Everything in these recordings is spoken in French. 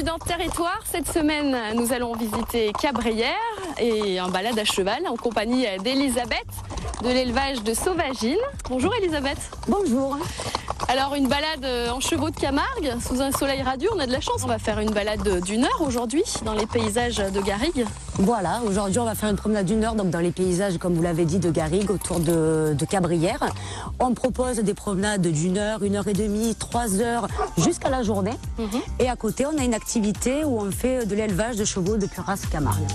dans Territoire. Cette semaine, nous allons visiter Cabrières et un balade à cheval en compagnie d'Elisabeth de l'élevage de Sauvagines. Bonjour Elisabeth. Bonjour. Alors une balade en chevaux de Camargue sous un soleil radieux, on a de la chance. On va faire une balade d'une heure aujourd'hui dans les paysages de Garrigues. Voilà, aujourd'hui on va faire une promenade d'une heure donc dans les paysages, comme vous l'avez dit, de Garrigues autour de Cabrières. On propose des promenades d'une heure, 1h30, 3 heures jusqu'à la journée. Et à côté on a une activité où on fait de l'élevage de chevaux de pure race Camargue.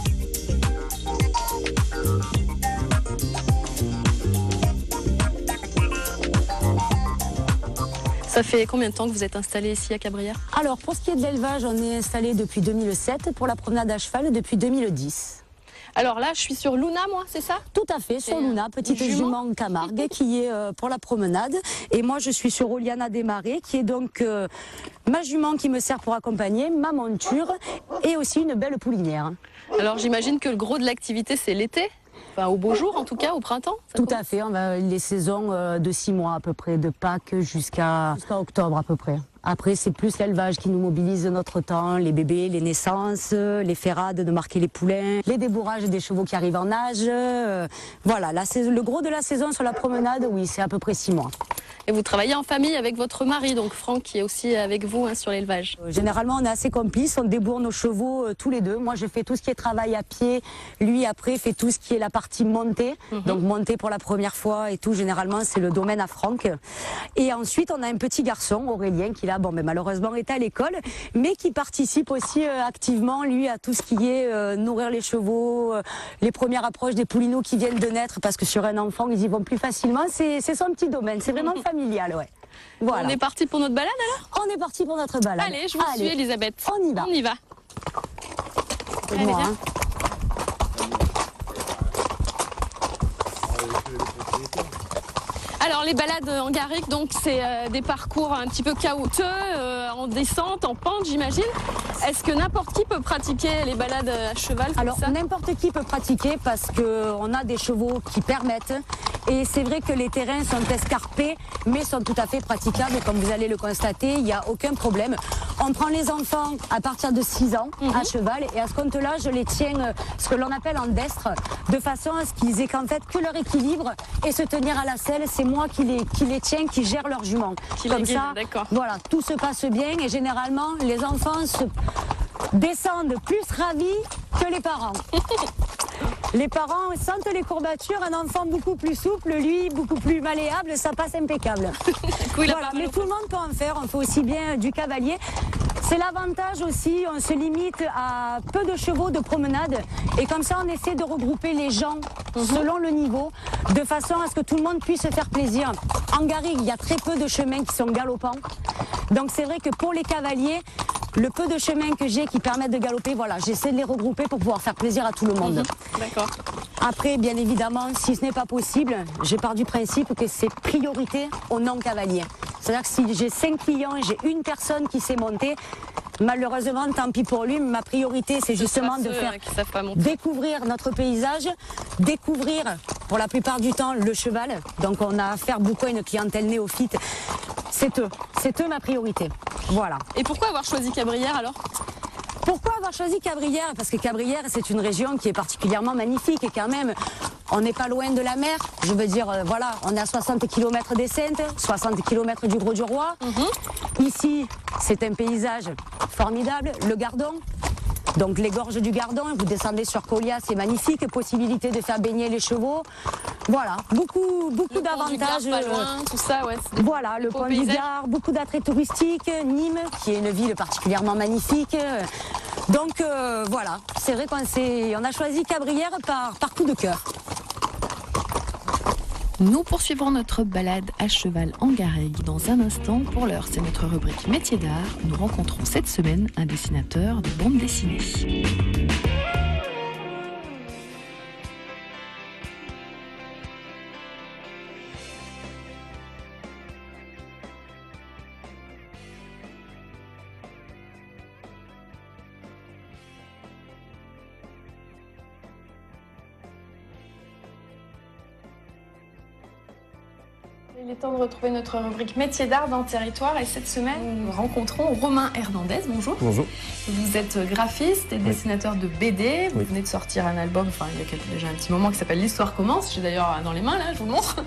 Ça fait combien de temps que vous êtes installé ici à Cabrières? Alors pour ce qui est de l'élevage, on est installé depuis 2007, pour la promenade à cheval depuis 2010. Alors là, je suis sur Luna, moi, c'est ça? Tout à fait, sur Luna, petite jument Camargue qui est pour la promenade. Et moi, je suis sur Oliana Desmarais, qui est donc ma jument qui me sert pour accompagner, ma monture et aussi une belle poulinière. Alors j'imagine que le gros de l'activité, c'est l'été? Enfin, au beau jour, en tout cas, au printemps. Tout à fait, on va les saisons de 6 mois à peu près, de Pâques jusqu'à octobre à peu près. Après, c'est plus l'élevage qui nous mobilise notre temps, les bébés, les naissances, les ferrades de marquer les poulains, les débourrages des chevaux qui arrivent en âge. Voilà, le gros de la saison sur la promenade, oui, c'est à peu près 6 mois. Et vous travaillez en famille avec votre mari, donc Franck, qui est aussi avec vous sur l'élevage. Généralement, on est assez complices, on débourre nos chevaux tous les deux. Moi, je fais tout ce qui est travail à pied. Lui, après, fait tout ce qui est la partie montée. Donc, montée pour la première fois et tout. Généralement, c'est le domaine à Franck. Et ensuite, on a un petit garçon, Aurélien, qui là, malheureusement, est à l'école, mais qui participe aussi activement, lui, à tout ce qui est nourrir les chevaux, les premières approches des poulineaux qui viennent de naître, parce que sur un enfant, ils y vont plus facilement. C'est son petit domaine. C'est vraiment familial, ouais. Voilà. On est parti pour notre balade alors? On est parti pour notre balade. Allez, je vous suis Elisabeth. On y va. On y va. Allez, Moi, viens. Alors les balades en Garrigues, donc c'est des parcours un petit peu chaotiques, en descente, en pente, j'imagine. Est-ce que n'importe qui peut pratiquer les balades à cheval? Alors n'importe qui peut pratiquer parce qu'on a des chevaux qui permettent. Et c'est vrai que les terrains sont escarpés, mais sont tout à fait praticables. Comme vous allez le constater, il n'y a aucun problème. On prend les enfants à partir de 6 ans à cheval. Et à ce compte-là, je les tiens, ce que l'on appelle en destre, de façon à ce qu'ils aient qu'en fait que leur équilibre et se tenir à la selle. C'est moi qui les tiens, qui gère leur jument. Comme ça, voilà, tout se passe bien. Et généralement, les enfants descendent plus ravis que les parents. Les parents sentent les courbatures, un enfant beaucoup plus souple, lui beaucoup plus malléable, ça passe impeccable. Voilà, mais tout le monde peut en faire, on fait aussi bien du cavalier. C'est l'avantage aussi, on se limite à peu de chevaux de promenade et comme ça on essaie de regrouper les gens selon le niveau, de façon à ce que tout le monde puisse se faire plaisir. En Garrigue, il y a très peu de chemins qui sont galopants, donc c'est vrai que pour les cavaliers, le peu de chemins que j'ai qui permettent de galoper, voilà, j'essaie de les regrouper pour pouvoir faire plaisir à tout le monde. D'accord. Après, bien évidemment, si ce n'est pas possible, j'ai part du principe que c'est priorité aux non-cavaliers. C'est-à-dire que si j'ai 5 clients et j'ai une personne qui sait monter, malheureusement, tant pis pour lui, ma priorité, c'est justement de faire découvrir notre paysage, découvrir, pour la plupart du temps, le cheval. Donc on a affaire beaucoup à une clientèle néophyte. C'est eux ma priorité. Voilà. Et pourquoi avoir choisi Cabrières alors? Pourquoi avoir choisi Cabrières? Parce que Cabrières, c'est une région qui est particulièrement magnifique et quand même, on n'est pas loin de la mer. Je veux dire, voilà, on est à 60 km des Saintes, 60 km du Gros-du-Roi. Ici, c'est un paysage formidable, le Gardon. Donc les gorges du Gardon, vous descendez sur Colia, c'est magnifique, possibilité de faire baigner les chevaux. Voilà, beaucoup d'avantages. Pas loin, tout ça, ouais. Voilà, le pont du Gard, beaucoup d'attraits touristiques, Nîmes, qui est une ville particulièrement magnifique. Donc voilà, c'est vrai qu'on a choisi Cabrières par coup de cœur. Nous poursuivrons notre balade à cheval en Garrigues dans un instant. Pour l'heure, c'est notre rubrique Métiers d'art. Nous rencontrons cette semaine un dessinateur de bande dessinée. Il est temps de retrouver notre rubrique Métiers d'art dans Territoire et cette semaine, nous rencontrons Romain Hernandez. Bonjour. Bonjour. Vous êtes graphiste et dessinateur de BD. Vous venez de sortir un album, enfin il y a déjà un petit moment, qui s'appelle L'Histoire commence. J'ai d'ailleurs dans les mains, là, je vous le montre.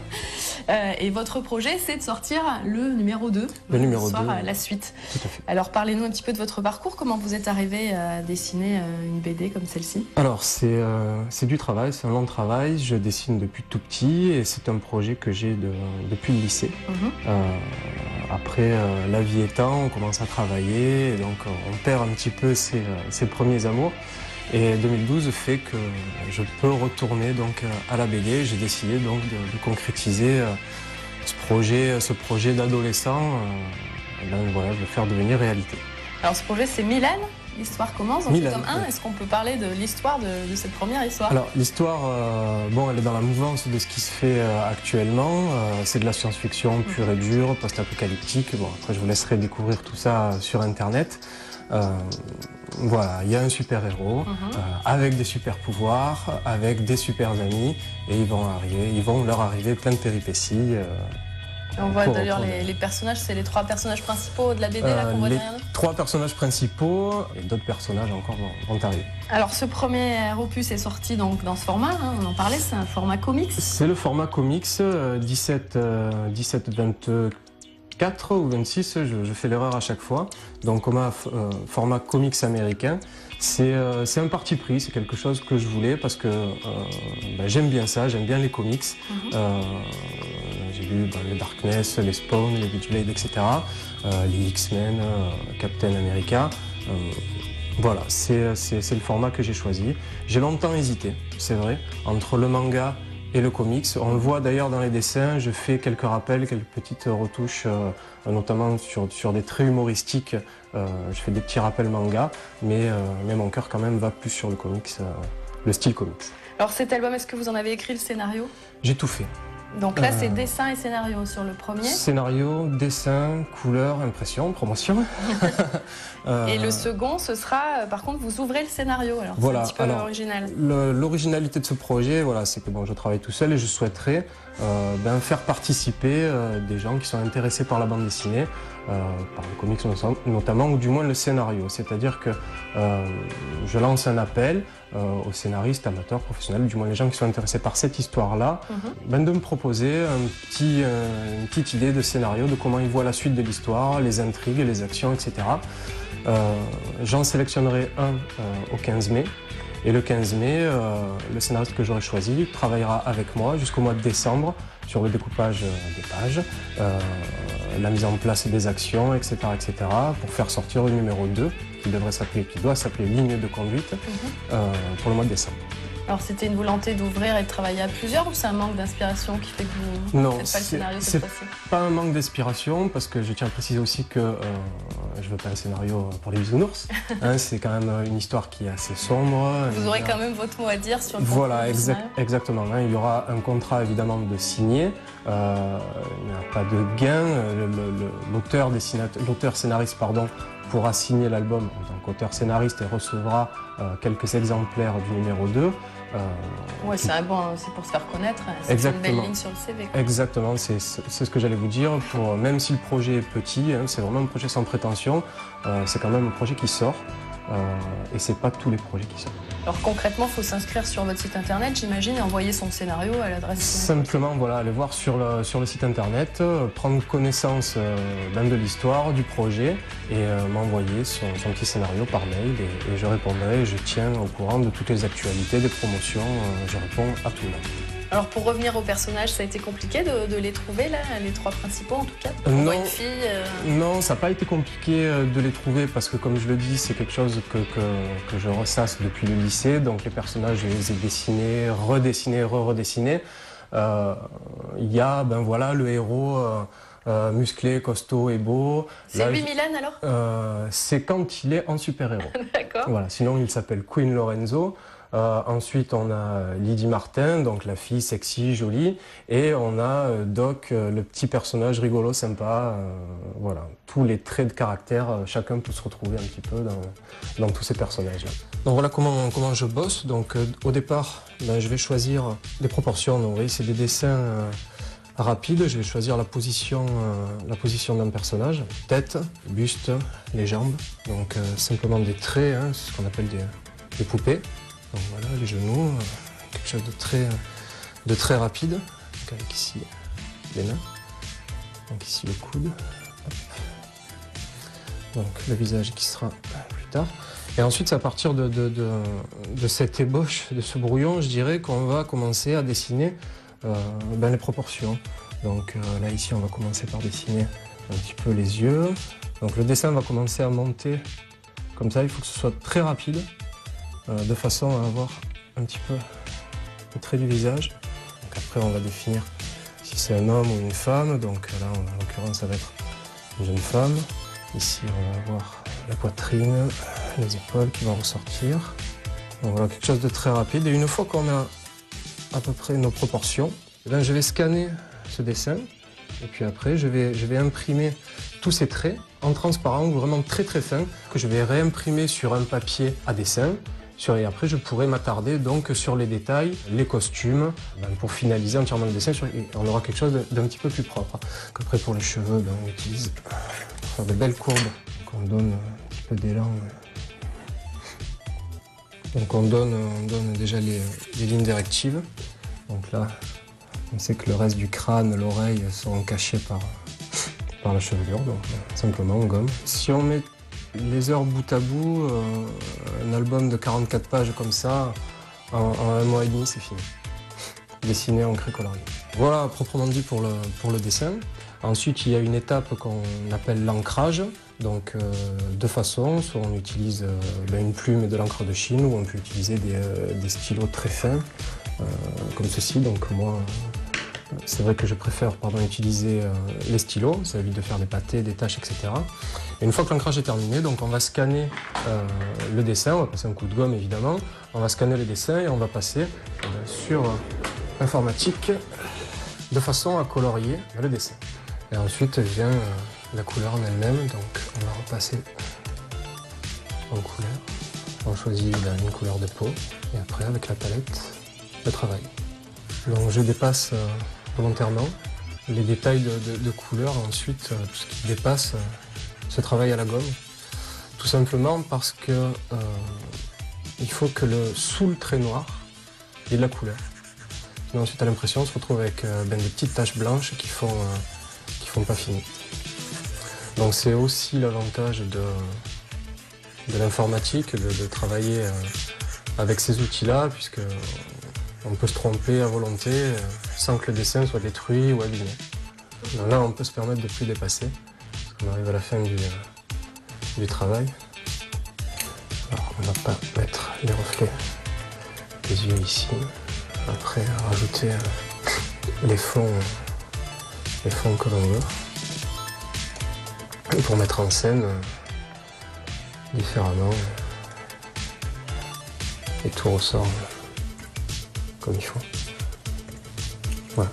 Et votre projet, c'est de sortir le numéro 2. Le numéro 2. La suite. Tout à fait. Alors parlez-nous un petit peu de votre parcours. Comment vous êtes arrivé à dessiner une BD comme celle-ci? Alors c'est du travail, c'est un long travail. Je dessine depuis tout petit et c'est un projet que j'ai depuis le lycée. Après, la vie étant, on commence à travailler, et donc on perd un petit peu ses premiers amours. Et 2012 fait que je peux retourner donc à la BD. J'ai décidé donc de concrétiser ce projet d'adolescent, voilà, de le faire devenir réalité. Alors ce projet, c'est Milan. L'histoire commence, donc Milan, c'est tome 1. oui. Est-ce qu'on peut parler de l'histoire de cette première histoire? Alors l'histoire, bon, elle est dans la mouvance de ce qui se fait actuellement. C'est de la science-fiction pure et dure, post-apocalyptique. Bon, après je vous laisserai découvrir tout ça sur Internet. Voilà, il y a un super-héros avec des super-pouvoirs, avec des super-amis, et ils vont leur arriver plein de péripéties. On voit d'ailleurs les personnages, c'est les 3 personnages principaux de la BD là qu'on voit derrière nous. 3 personnages principaux et d'autres personnages encore vont arriver. Alors ce premier opus est sorti donc dans ce format, hein, on en parlait, c'est un format comics. C'est le format comics 17-24 ou 26, je fais l'erreur à chaque fois. Donc on a format comics américain. C'est un parti pris, c'est quelque chose que je voulais parce que j'aime bien ça, j'aime bien les comics. J'ai lu les Darkness, les Spawn, les Witchblade, etc. Les X-Men, Captain America. Voilà, c'est le format que j'ai choisi. J'ai longtemps hésité, c'est vrai, entre le manga et le comics. On le voit d'ailleurs dans les dessins, je fais quelques rappels, quelques petites retouches, notamment sur des traits humoristiques. Je fais des petits rappels manga, mais mon cœur quand même va plus sur le comics, le style comics. Alors cet album, est-ce que vous en avez écrit le scénario? J'ai tout fait. Donc là, c'est dessin et scénario sur le premier. Scénario, dessin, couleur, impression, promotion. Et le second, ce sera, par contre, vous ouvrez le scénario. Alors voilà, c'est un petit peu original. L'originalité de ce projet, voilà, c'est que bon, je travaille tout seul et je souhaiterais faire participer des gens qui sont intéressés par la bande dessinée, par le comics notamment, ou du moins le scénario. C'est-à-dire que je lance un appel aux scénaristes, amateurs, professionnels, du moins les gens qui sont intéressés par cette histoire-là, de me proposer une petite idée de scénario, de comment ils voient la suite de l'histoire, les intrigues, les actions, etc. J'en sélectionnerai un au 15 mai. Et le 15 mai, le scénariste que j'aurai choisi travaillera avec moi jusqu'au mois de décembre sur le découpage des pages, la mise en place des actions, etc., pour faire sortir le numéro 2 qui doit s'appeler Ligne de conduite pour le mois de décembre. Alors c'était une volonté d'ouvrir et de travailler à plusieurs, ou c'est un manque d'inspiration qui fait que vous ne faites pas le scénario cette fois-ci? Pas un manque d'inspiration, parce que je tiens à préciser aussi que je veux pas un scénario pour les bisounours. C'est quand même une histoire qui est assez sombre. Vous aurez quand même votre mot à dire sur le contenu. Voilà, exactement. Il y aura un contrat évidemment de signé. Il n'y a pas de gain. L'auteur scénariste pourra signer l'album en tant qu'auteur scénariste et recevra quelques exemplaires du numéro 2. Ouais, c'est pour se faire connaître, c'est une belle ligne sur le CV. Quoi. Exactement, c'est ce que j'allais vous dire. Même si le projet est petit, c'est vraiment un projet sans prétention, c'est quand même un projet qui sort. Et c'est pas tous les projets qui sortent. Alors concrètement, il faut s'inscrire sur votre site internet, j'imagine, et envoyer son scénario à l'adresse. Simplement, voilà, aller voir sur le site internet, prendre connaissance de l'histoire, du projet, et m'envoyer son petit scénario par mail, et je répondrai, je tiens au courant de toutes les actualités, des promotions, je réponds à tout le monde. Alors pour revenir aux personnages, ça a été compliqué de les trouver là, les 3 principaux en tout cas? Non, une fille, non, ça n'a pas été compliqué de les trouver parce que comme je le dis, c'est quelque chose que je ressasse depuis le lycée. Donc les personnages, je les ai dessinés, redessinés, redessinés. Il y a le héros musclé, costaud et beau. C'est lui Milan alors? C'est quand il est en super-héros. D'accord. Voilà, sinon il s'appelle Queen Lorenzo. Ensuite, on a Lydie Martin, donc la fille sexy, jolie, et on a Doc, le petit personnage rigolo, sympa. Voilà, tous les traits de caractère, chacun peut se retrouver un petit peu dans tous ces personnages-là. Donc voilà comment je bosse. Donc au départ, je vais choisir des proportions. Donc, vous voyez, c'est des dessins rapide, je vais choisir la position d'un personnage, tête, buste, les jambes. Donc simplement des traits, hein, c'est ce qu'on appelle des poupées. Donc voilà, les genoux, quelque chose de très rapide. Donc avec ici les mains, donc ici le coude. Hop. Donc le visage qui sera plus tard. Et ensuite, c'est à partir de cette ébauche, de ce brouillon, je dirais qu'on va commencer à dessiner les proportions. Donc là, ici, on va commencer par dessiner un petit peu les yeux. Donc le dessin va commencer à monter comme ça. Il faut que ce soit très rapide, de façon à avoir un petit peu le trait du visage. Donc après, on va définir si c'est un homme ou une femme. Donc là, en l'occurrence, ça va être une jeune femme. Ici, on va avoir la poitrine, les épaules qui vont ressortir. Donc voilà, quelque chose de très rapide. Et une fois qu'on a à peu près nos proportions, je vais scanner ce dessin. Et puis après, je vais imprimer tous ces traits en transparent ou vraiment très très fin, que je vais réimprimer sur un papier à dessin. Et après, je pourrai m'attarder donc sur les détails, les costumes, pour finaliser entièrement le dessin. Et on aura quelque chose d'un petit peu plus propre. Donc après, pour les cheveux, on utilise pour faire de belles courbes. Donc on donne un petit peu d'élan. Donc on donne déjà les lignes directives. Donc là, on sait que le reste du crâne, l'oreille seront cachés par la chevelure. Donc simplement on gomme. Si on met les heures bout à bout, un album de 44 pages comme ça, en 1 mois et demi, c'est fini. Dessiné, encré, colorié. Voilà, proprement dit pour le dessin. Ensuite, il y a une étape qu'on appelle l'ancrage. Donc, deux façons. Soit on utilise une plume et de l'encre de Chine, ou on peut utiliser des stylos très fins, comme ceci. Donc, moi, c'est vrai que je préfère utiliser les stylos. Ça évite de faire des pâtés, des taches, etc. Et une fois que l'ancrage est terminé, donc on va scanner le dessin. On va passer un coup de gomme, évidemment. On va scanner le dessin et on va passer sur informatique de façon à colorier le dessin. Et ensuite vient la couleur en elle-même, donc on va repasser en couleur. On choisit une couleur de peau et après avec la palette, le travail. Donc je dépasse volontairement les détails de couleur, ensuite tout ce qui dépasse se travaille à la gomme. Tout simplement parce que il faut que sous le trait noir, il y ait de la couleur. Sinon ensuite à l'impression on se retrouve avec des petites taches blanches qui font pas fini. Donc c'est aussi l'avantage de l'informatique, de travailler avec ces outils-là, puisque on peut se tromper à volonté sans que le dessin soit détruit ou abîmé. Donc là on peut se permettre de plus dépasser, parce qu'on arrive à la fin du travail. Alors on ne va pas mettre les reflets des yeux ici. Après rajouter les fonds que l'on veut. Et pour mettre en scène différemment. Et tout ressort comme il faut. Voilà.